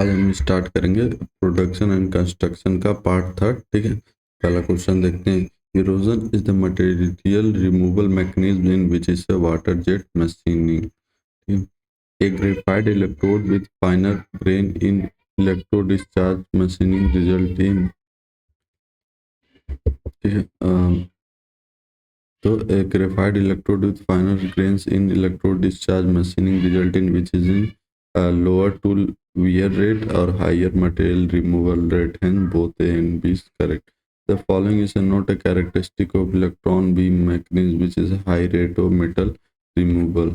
आज हम स्टार्ट करेंगे प्रोडक्शन एंड कंस्ट्रक्शन का पार्ट थर्ड। ठीक है, पहला क्वेश्चन देखते हैं। Erosion is the material removal mechanism in which is water jet machining. A graphite electrode with finer grain in electrode discharge machining result in, ठीक है, तो a graphite electrode with finer grains in electrode discharge machining result in which is in a lower tool wear rate or higher material removal rate, hence both A and B is correct. The following is not a characteristic of electron beam mechanism which is a high rate of metal removal.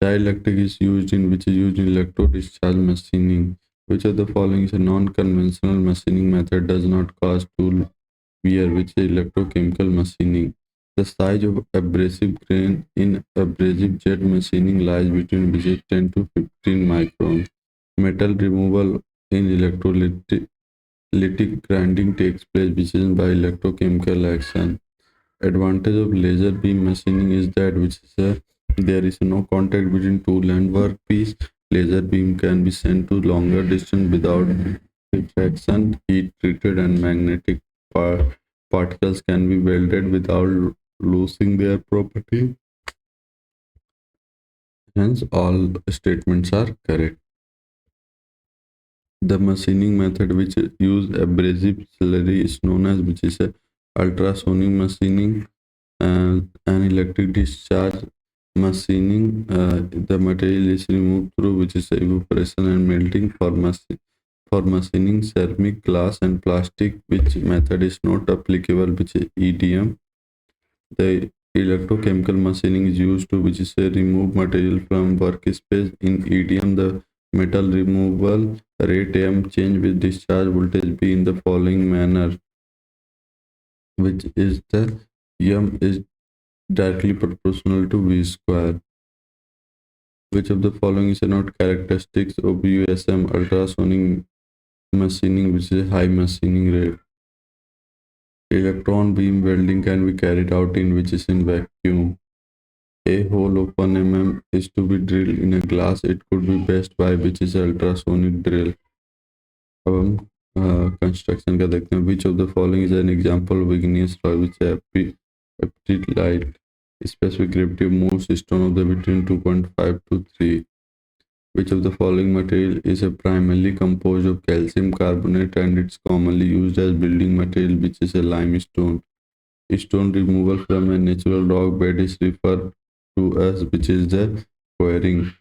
Dielectric is used in which is used in electrode discharge machining. Which of the following is a non-conventional machining method does not cause tool wear, which is electrochemical machining. The size of abrasive grain in abrasive jet machining lies between which is 10 to 15 micron. Metal removal in electrolytic grinding takes place which is by electrochemical action. Advantage of laser beam machining is that there is no contact between tool and workpiece. Laser beam can be sent to longer distance without refraction. Heat treated and magnetic particles can be welded without losing their property. Hence, all statements are correct. The machining method which use abrasive slurry is known as which is a ultrasonic machining and an electric discharge machining. The material is removed through which is evaporation and melting. For machining ceramic, glass and plastic, which method is not applicable, which is EDM. The electrochemical machining is used to which is remove material from workspace. In EDM, the metal removal rate M change with discharge voltage be in the following manner, which is the M is directly proportional to V square. Which of the following is not characteristics of USM ultrasonic machining, which is high machining rate? Electron beam welding can be carried out in which is in vacuum. A hole of 1 mm is to be drilled in a glass. It could be best by which is ultrasonic drill. अब हम construction का देखते हैं. Which of the following is an example of igneous rock which aptitude light specific gravity moves stone of the between 2.5 to 3. Which of the following material is a primarily composed of calcium carbonate and it's commonly used as building material, which is a limestone. Stone removal from a natural rock bed is referred to as which is the quarrying.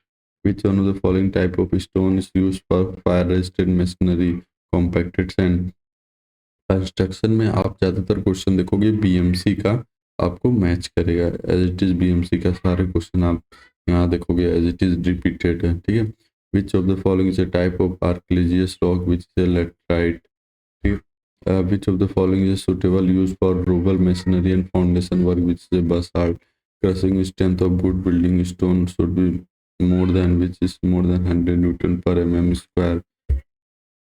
Which one of the following type of stone is used for fire resistant masonry? Compacted sand. Construction में आप ज़्यादातर question देखोगे BMC का आपको match करेगा. As it is BMC का सारे question आप यहाँ देखोगे एज इट इज़ रिपीटेड है. ठीक है. Which of the following is a type of argillaceous rock which is laterite. ठीक है. Which of the following is suitable use for rural machinery and foundation work which is basalt. Crushing strength of good building stone should be more than which is more than 100 Newton per mm square.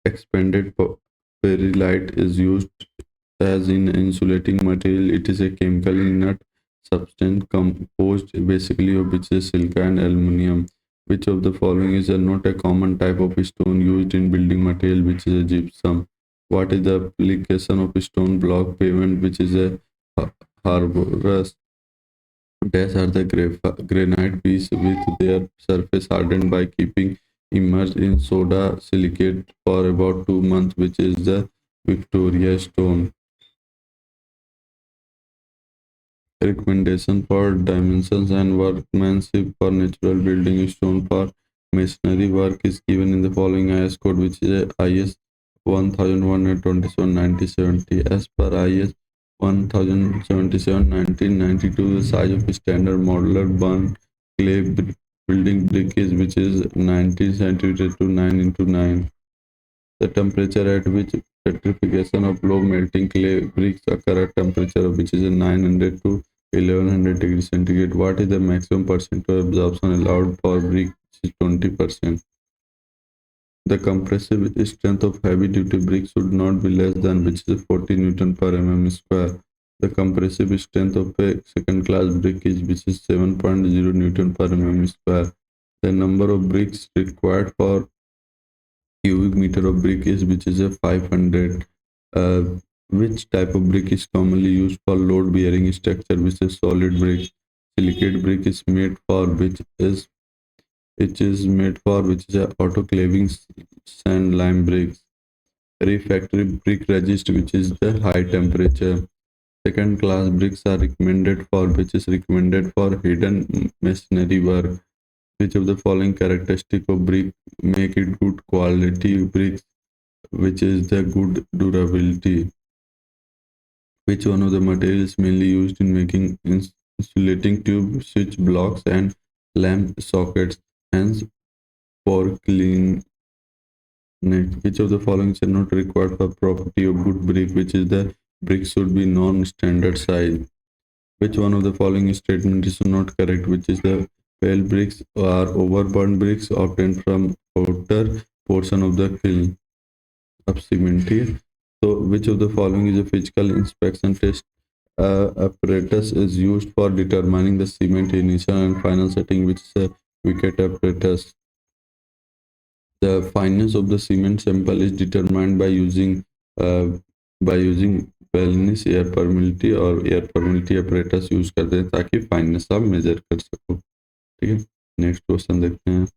Expanded perilite is used as in insulating material. It is a chemical inert substance composed basically of which is silica and aluminium. Which of the following is not a common type of stone used in building material, which is a gypsum? What is the application of stone block pavement, which is a harborous? Dash are the granite piece with their surface hardened by keeping immersed in soda silicate for about 2 months, which is the Victoria stone. Recommendation for dimensions and workmanship for natural building stone for masonry work is given in the following IS code, which is IS 1127/1970. As per IS 1077/1992, the size of standard modular burn clay building brick is which is 19 centimeter to 9 into 9. The temperature at which petrification of low melting clay bricks occur at temperature of which is 900 to 1100 degrees centigrade. What is the maximum percent of absorption allowed for brick, which is 20%. The compressive strength of heavy duty brick should not be less than which is 40 Newton per mm square. The compressive strength of a second class brick is which is 7.0 Newton per mm square. The number of bricks required for cubic meter of brick is, which is a 500. uh, which type of brick is commonly used for load bearing structure, which is solid brick. Silicate brick is made for which is a autoclaving sand lime bricks. Refractory brick resist, which is the high temperature. Second class bricks are recommended for, which is recommended for hidden masonry work. Which of the following characteristic of brick make it good quality bricks, which is the good durability? Which one of the materials mainly used in making insulating tube switch blocks and lamp sockets? Hence, for clean net. Which of the following is not required for property of good brick, which is the brick should be non-standard size? Which one of the following statement is not correct, which is the pale bricks or overburnt bricks obtained from outer portion of the kiln of cement here? So, which of the following is a physical inspection test apparatus is used for determining the cement initial and final setting, which is a wicket apparatus? The fineness of the cement sample is determined uh, by using Bellini's air permeability और air permeability apparatus use करते हैं ताकि fineness आप major कर सको. ठीक है, next question देखते हैं.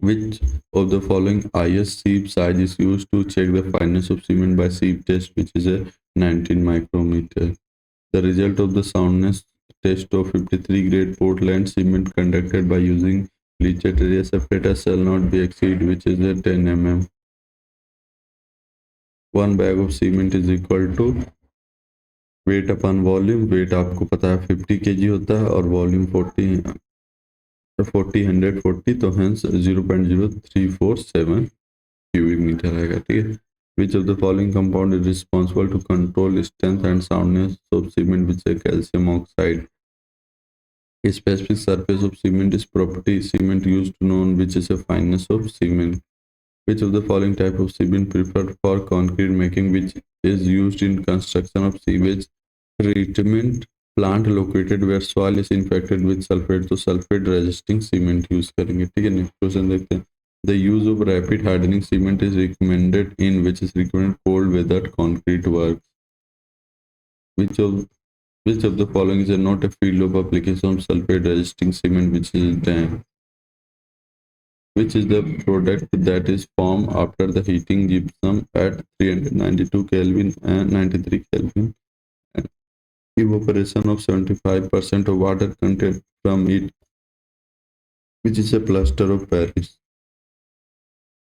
Which of the following IS sieve size is used to check the fineness of cement by sieve test, which is a 19 micrometer? The result of the soundness test of 53 grade Portland cement conducted by using bleached radius apparatus shall not be exceed, which is a 10 mm. One bag of cement is equal to weight upon volume. Weight आपको पता है 50 kg होता है और volume 140, तो hence 0.0347 cubic meter आएगा. ठीक है. Which of the following compound is responsible to control strength and soundness of cement, which is calcium oxide? A specific surface of cement is property cement used to know which is a fineness of cement. Which of the following type of cement preferred for concrete making, which is used in construction of sewage treatment plant located where soil is infected with sulfate, तो sulfate resisting cement use करेंगे. ठीक है, next question देखते हैं. The use of rapid hardening cement is recommended in, which is recommended cold weather concrete works. Which of the following is not a field of application of sulfate resisting cement, which is DAM? Which is the product that is formed after the heating gypsum at 392 Kelvin and 93 Kelvin? Evaporation of 75% of water content from it, which is a plaster of Paris.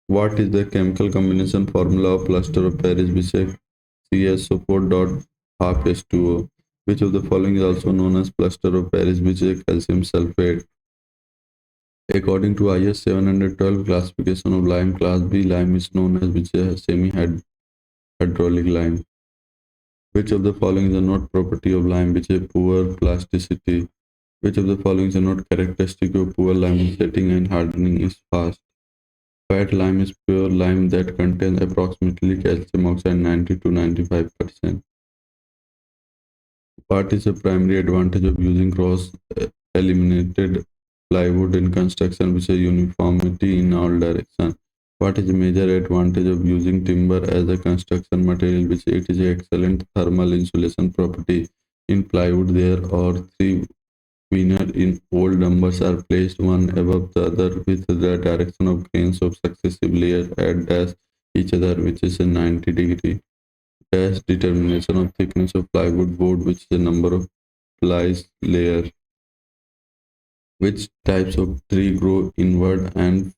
What is the chemical combination formula of plaster of Paris, which is CaSO4 dot half H2O? Which of the following is also known as plaster of Paris, which is calcium sulfate? According to IS 712 classification of lime, class B lime is known as which is semi-hydraulic lime. Which of the following is not property of lime, which is poor plasticity? Which of the following is not characteristic of poor lime? Setting and hardening is fast. Fat lime is pure lime that contains approximately calcium oxide 90 to 95%. What is the primary advantage of using cross-eliminated plywood in construction, which is uniformity in all directions? What is the major advantage of using timber as a construction material, which it is excellent thermal insulation property? In plywood, there are three winners in old numbers are placed one above the other with the direction of grains of successive layers at dash each other, which is a 90-degree. Dash determination of thickness of plywood board, which is the number of plies layer. Which types of tree grow inward and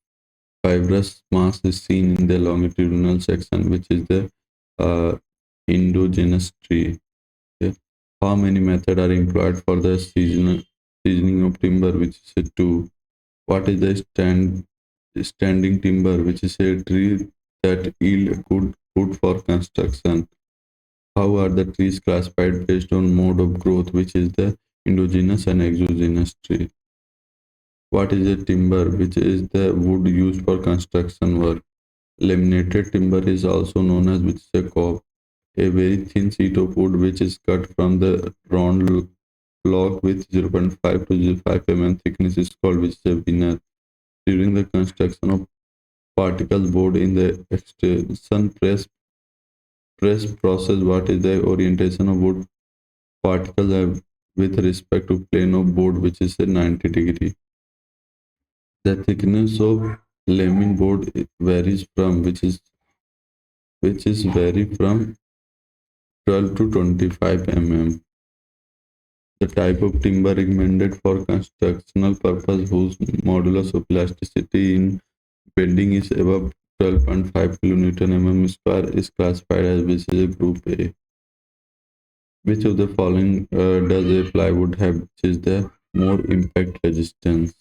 fibrous mass is seen in the longitudinal section, which is the endogenous tree. Okay. How many methods are employed for the seasoning of timber, which is a 2? What is the standing timber, which is a tree that yield good wood for construction? How are the trees classified based on mode of growth, which is the endogenous and exogenous tree? What is a timber, which is the wood used for construction work? Laminated timber is also known as which is a cob, a very thin sheet of wood which is cut from the round log with 0.5 to 0.5 mm thickness is called which is a veneer. During the construction of particles board in the extrusion press process. What is the orientation of wood particles have with respect to plane of board, which is a 90 degree. The thickness of lamin board varies from which is vary from 12 to 25 mm. The type of timber recommended for constructional purpose whose modulus of plasticity in bending is above 12.5 kilonewton mm square is classified as which is a group A. Which of the following does a plywood have, which is the more impact resistance?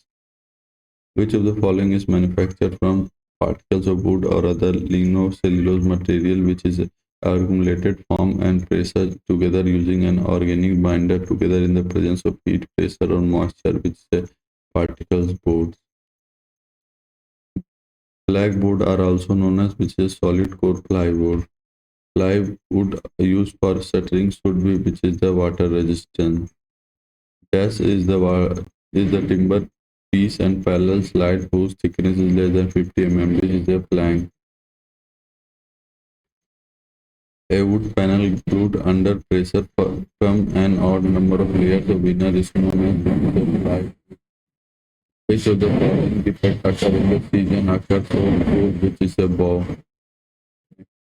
Which of the following is manufactured from particles of wood or other lignocellulose material which is accumulated form and pressure together using an organic binder together in the presence of heat, pressure or moisture, which is particles boards. Blackboard are also known as which is solid core plywood. Plywood used for shuttering should be which is the water resistant. Dash is the timber piece and parallel slide whose thickness is less than 50 mm. This is a plank. A wood panel glued under pressure from an odd number of layers of inner is known as the ply. Which of the following defect occur in the season occurs on which is a bow.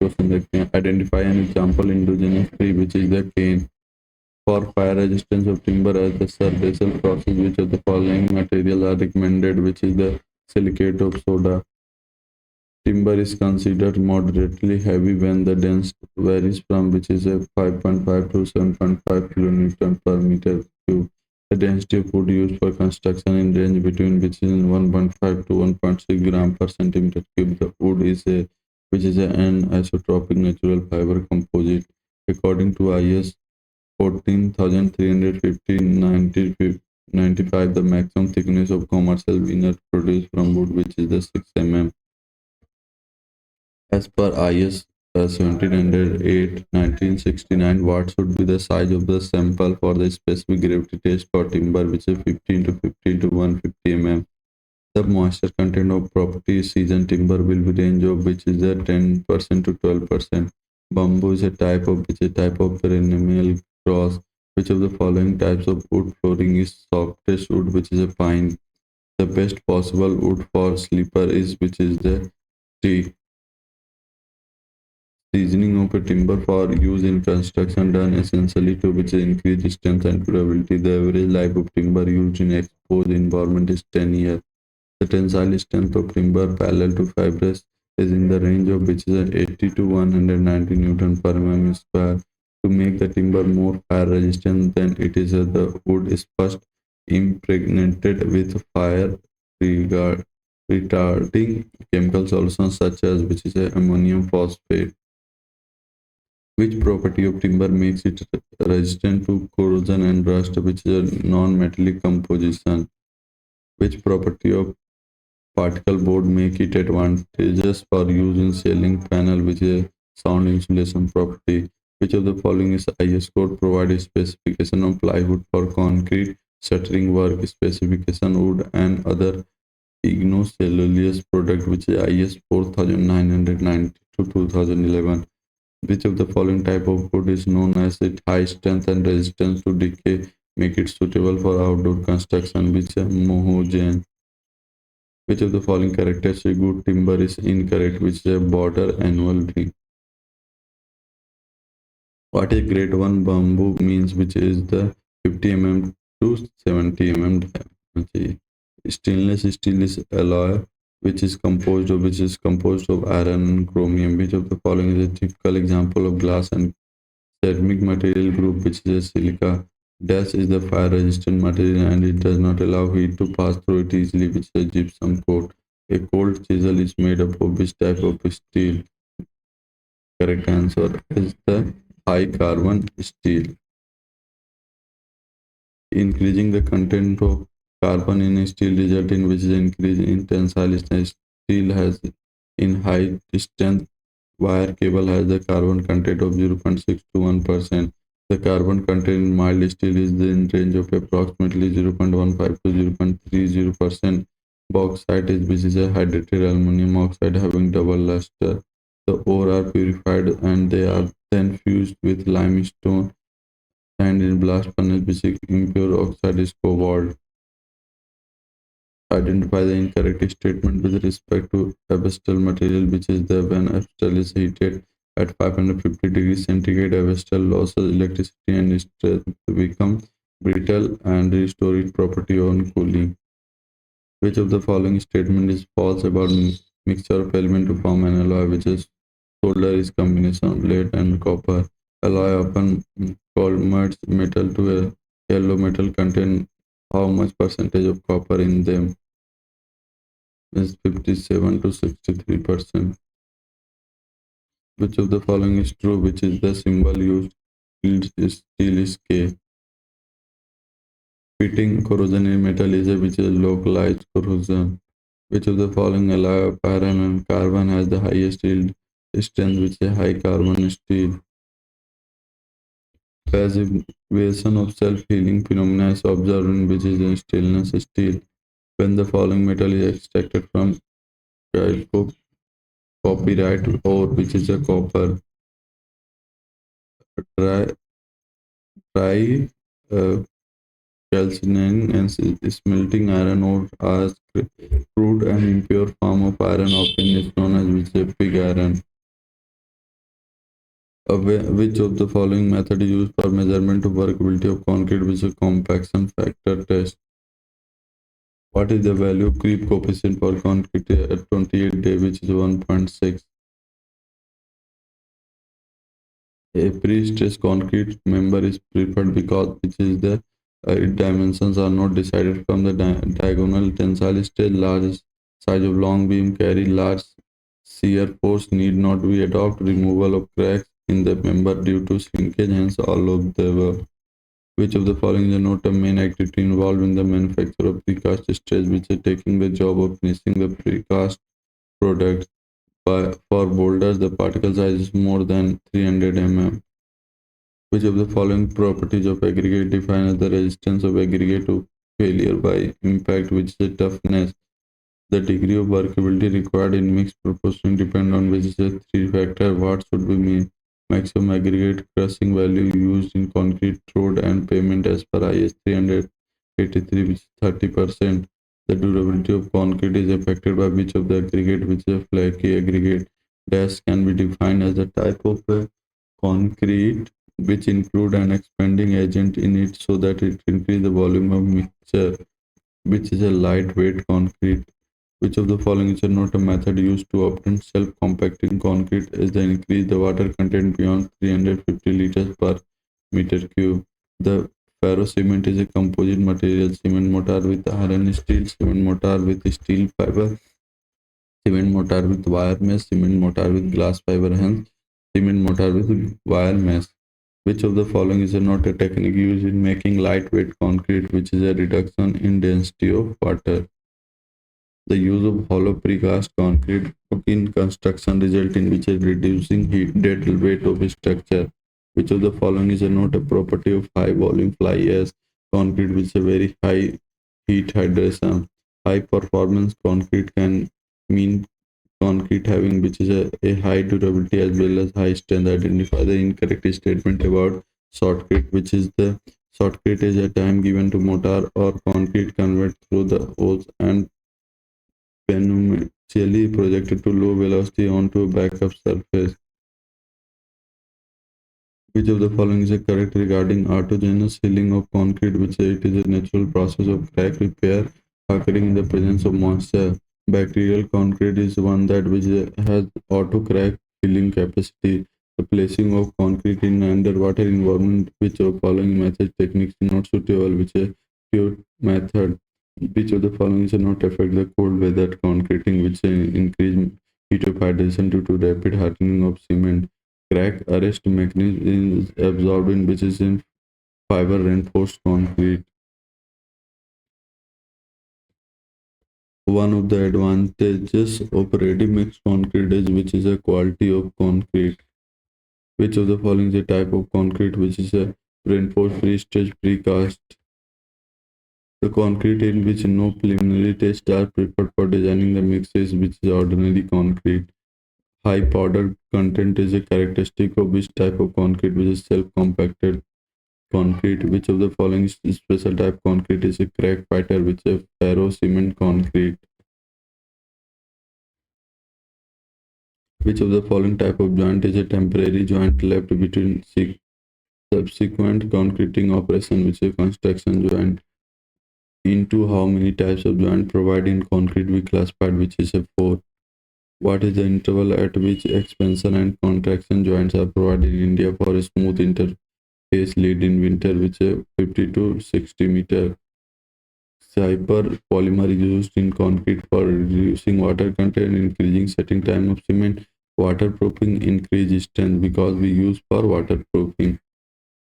Question: identify an example indigenous tree which is the cane. For fire resistance of timber as the surfacial process, which of the following materials are recommended, which is the silicate of soda. Timber is considered moderately heavy when the density varies from which is a 5.5 to 7.5 kilonewton per meter cube. The density of wood used for construction in range between which is 1.5 to 1.6 gram per centimeter cube. The wood is a which is an isotropic natural fiber composite. According to IS 14,350/95, the maximum thickness of commercial vinyl produced from wood, which is the 6 mm. As per IS 1708/1969, what should be the size of the sample for the specific gravity test for timber, which is 15 to 150 mm. The moisture content of property season timber will be range of which is a 10% to 12%. Bamboo is a type of perennial cross. Which of the following types of wood flooring is softest wood, which is a pine? The best possible wood for sleeper is which is the tree. Seasoning of a timber for use in construction done essentially to which increase strength and durability. The average life of timber used in exposed environment is 10 years. The tensile strength of timber parallel to fibrous is in the range of which is 80 to 190 Newton per mm square. To make the timber more fire resistant than it is, the wood is first impregnated with fire retarding chemical solutions such as which is ammonium phosphate. Which property of timber makes it resistant to corrosion and rust, which is a non-metallic composition? Which property of particle board make it advantageous for use in ceiling panel, which is a sound insulation property? Which of the following is IS code provides specification of plywood for concrete shuttering work, specification wood and other ignocellulose product, which is IS 4990 to 2011. Which of the following type of wood is known as it high strength and resistance to decay, make it suitable for outdoor construction, which is mohogen? Which of the following characteristic good timber is incorrect, which is a border annual ring? What is grade 1 bamboo means, which is the 50 mm to 70 mm. Stainless steel is alloy which is composed of iron and chromium. Which of the following is a typical example of glass and ceramic material group, which is a silica? Dash is the fire resistant material and it does not allow heat to pass through it easily, which is a gypsum coat. A cold chisel is made up of which type of steel? Correct answer is the high carbon steel. Increasing the content of carbon in steel result in which is increase in tensile strength. Steel has in high strength wire cable has the carbon content of 0.6 to 1%. The carbon content in mild steel is in range of approximately 0.15 to 0.30%. Bauxite is which is a hydrated aluminum oxide having double luster. The ore are purified and they are then fused with limestone and in blast furnace which is impure oxide is cobalt. Identify the incorrect statement with respect to asbestos material, which is the when asbestos is heated at 550 degrees centigrade, asbestos loses electricity and strength to become brittle and restore its property on cooling. Which of the following statement is false about mixture of element to form an alloy, which is solder is combination of lead and copper. Alloy often called merged metal to a yellow metal contain how much percentage of copper in them? Is 57 to 63%. Which of the following is true? Which is the symbol used? Steel is K. Pitting corrosion in metal is a which is localized corrosion. Which of the following alloy of iron and carbon has the highest yield strength, which is high carbon steel? Passivation of self-healing phenomena is observed in which is in stainless steel. When the following metal is extracted from copyright ore, which is a copper. Dry, dry calcining and smelting iron ore as crude and impure form of iron often is known as which is pig iron. Which of the following method is used for measurement of workability of concrete, which is a compaction factor test? What is the value of creep coefficient for concrete at 28 day, which is 1.6? A pre-stressed concrete member is preferred because which is the its dimensions are not decided from the diagonal tensile stress. Large size of long beam carry large shear force need not be adopted. Removal of cracks in the member due to shrinkage, hence all of the above. Which of the following is not a main activity involved in the manufacture of precast stress, which is taking the job of finishing the precast product? For boulders, the particle size is more than 300 mm. Which of the following properties of aggregate define the resistance of aggregate to failure by impact, which is the toughness? The degree of workability required in mixed proportion depend on which is a three factor. What should be maximum aggregate crushing value used in concrete road and pavement as per IS 383, which is 30%. The durability of concrete is affected by which of the aggregate, which is a flaky aggregate. Dash can be defined as a type of concrete which include an expanding agent in it so that it increase the volume of mixture, which is a lightweight concrete. Which of the following is not a method used to obtain self-compacting concrete as they increase the water content beyond 350 liters per meter cube? The ferrocement is a composite material, cement mortar with iron steel, cement mortar with steel fiber, cement mortar with wire mesh, cement mortar with glass fiber, hence cement mortar with wire mesh. Which of the following is not a technique used in making lightweight concrete, which is a reduction in density of water? The use of hollow precast concrete in construction result in which is reducing heat dead weight of a structure. Which of the following is not a property of high volume fly ash concrete, which is a very high heat hydration? High performance concrete can mean concrete having which is a high durability as well as high strength. Identify the incorrect statement about shotcrete, which is the shotcrete is a time given to mortar or concrete convert through the hose and pneumatically projected to low velocity onto a backup surface. Which of the following is correct regarding autogenous healing of concrete, which it is a natural process of crack repair occurring in the presence of moisture? Bacterial concrete is one that which has auto crack healing capacity. The placing of concrete in underwater environment, which of following method techniques is not suitable, which is pure method? Which of the following is not affect the cold weather concreting, which increase heat of hydration due to rapid hardening of cement? Crack arrest mechanism is absorbed in which is in fiber reinforced concrete. One of the advantages of ready mix concrete is which is a quality of concrete. Which of the following is a type of concrete which is a reinforced pre-stretched precast? The concrete in which no preliminary tests are prepared for designing the mixes, which is ordinary concrete. High powder content is a characteristic of which type of concrete, which is self-compacted concrete. Which of the following special type concrete is a crack fighter, which is a ferro cement concrete? Which of the following type of joint is a temporary joint left between subsequent concreting operation, which is a construction joint? Into how many types of joint provided in concrete we classified, which is a 4? What is the interval at which expansion and contraction joints are provided in India for a smooth interface lead in winter, which is 50 to 60 meter? Cyber polymer is used in concrete for reducing water content, increasing setting time of cement. Waterproofing increase strength because we use for waterproofing.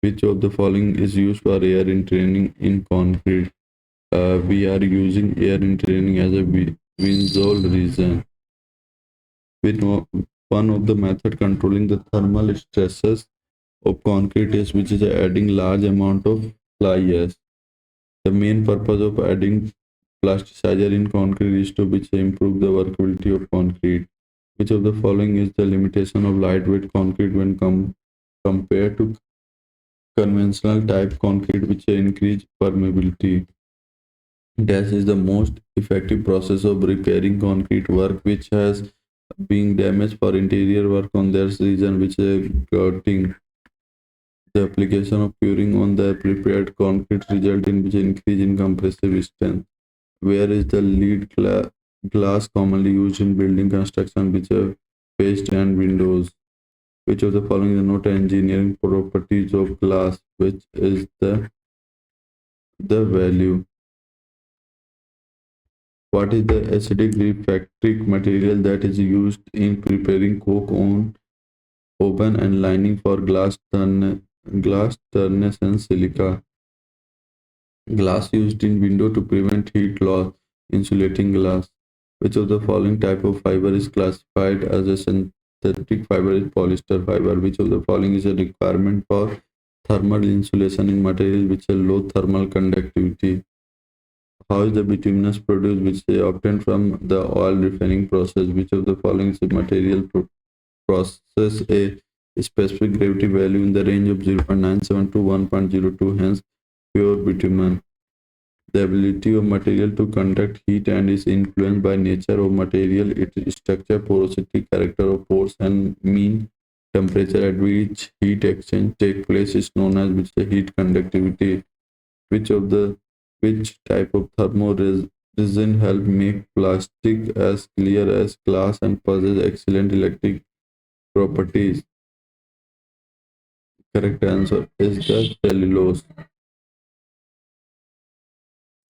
Which of the following is used for air entraining in concrete? We are using air entraining as a windsole reason. We know one of the method controlling the thermal stresses of concrete is which is adding large amount of fly ash. The main purpose of adding plasticizer in concrete is to which improve the workability of concrete. Which of the following is the limitation of lightweight concrete when compared to conventional type concrete, which increase permeability? Dash is the most effective process of repairing concrete work which has been damaged for interior work on their region, which is gutting. The application of curing on the prepared concrete result in which increase in compressive strength. Where is the lead glass commonly used in building construction, which are faced and windows? Which of the following is not engineering properties of glass, which is the value? What is the acidic refractory material that is used in preparing coke on oven and lining for glass turners and silica? Glass used in window to prevent heat loss, insulating glass. Which of the following type of fiber is classified as a synthetic fiber? Is polyester fiber. Which of the following is a requirement for thermal insulation in material which have low thermal conductivity? How is the bituminous produced, which is obtained from the oil refining process? Which of the following is the material process a specific gravity value in the range of 0.97 to 1.02, hence pure bitumen? The ability of material to conduct heat and is influenced by nature of material, its structure, porosity, character of pores, and mean temperature at which heat exchange take place is known as which is heat conductivity. Which of the which type of resin help make plastic as clear as glass and possess excellent electric properties? Correct answer is the cellulose.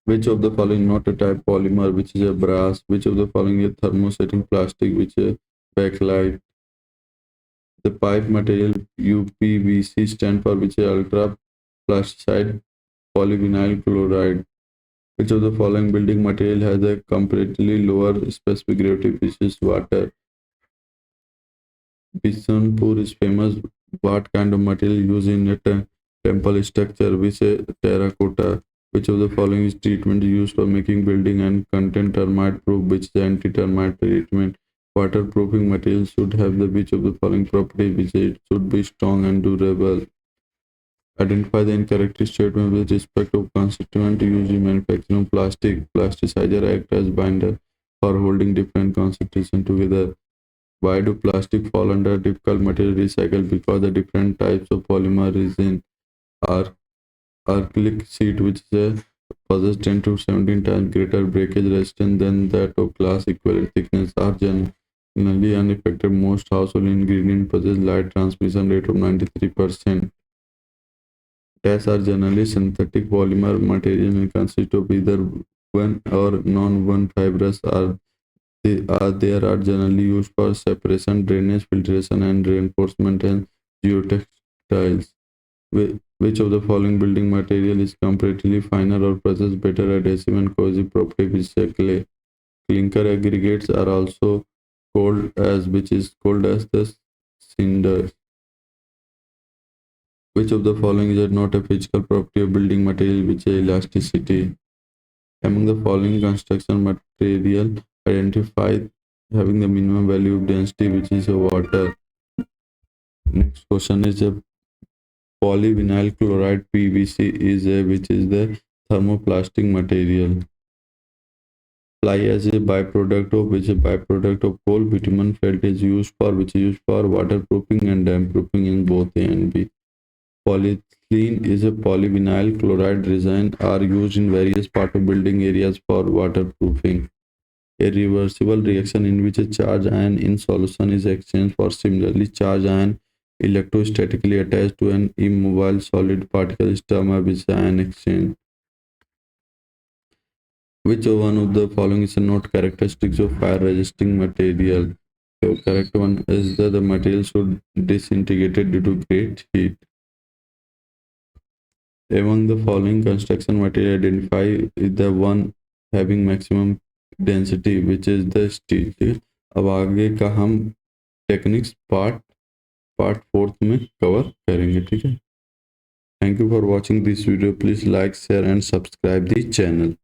Which of the following not a type polymer, which is a brass? Which of the following is thermosetting plastic, which is bakelite? The pipe material UPVC stand for which is ultra plasticide polyvinyl chloride. Which of the following building material has a comparatively lower specific gravity, which is water? Bisanpur is famous. What kind of material used in a temple structure, which is terracotta? Which of the following is treatment used for making building and content termite proof, which is anti-termite treatment? Waterproofing material should have the which of the following properties, which it should be strong and durable? Identify the incorrect statement with respect to constituent used in manufacturing plastic. Plasticizer act as binder for holding different constituents together. Why do plastic fall under difficult material recycle? Because the different types of polymer resin are acrylic sheet, which is possess 10 to 17 times greater breakage resistance than that of glass equivalent thickness, are generally unaffected. Most household ingredients possess light transmission rate of 93%. Tests are generally synthetic polymer material and consist of either one or non-one fibrous. There are generally used for separation, drainage, filtration, and reinforcement and geotextiles. Which of the following building material is comparatively finer or possesses better adhesive and cohesive property, which is clay? Clinker aggregates are also called as the cinders. Which of the following is not a physical property of building material, which is elasticity? Among the following construction material, identify having the minimum value of density, which is a water. Next question is a polyvinyl chloride PVC is a which is the thermoplastic material. Fly as a byproduct of which a byproduct of coal bitumen felt is used for which is used for waterproofing and dam proofing in both A and B. Polyethylene is a polyvinyl chloride resin are used in various parts of building areas for waterproofing. A reversible reaction in which a charged ion in solution is exchanged for similarly charged ion electrostatically attached to an immobile solid particle is termed as ion exchange. Which one of the following is not characteristics of fire resisting material? The correct one is that the material should disintegrate due to great heat. Among the following construction material, identify is the one having maximum density, which is the steel. अब आगे का हम techniques part fourth में cover करेंगे, ठीक है. Thank you for watching this video. Please like, share and subscribe the channel.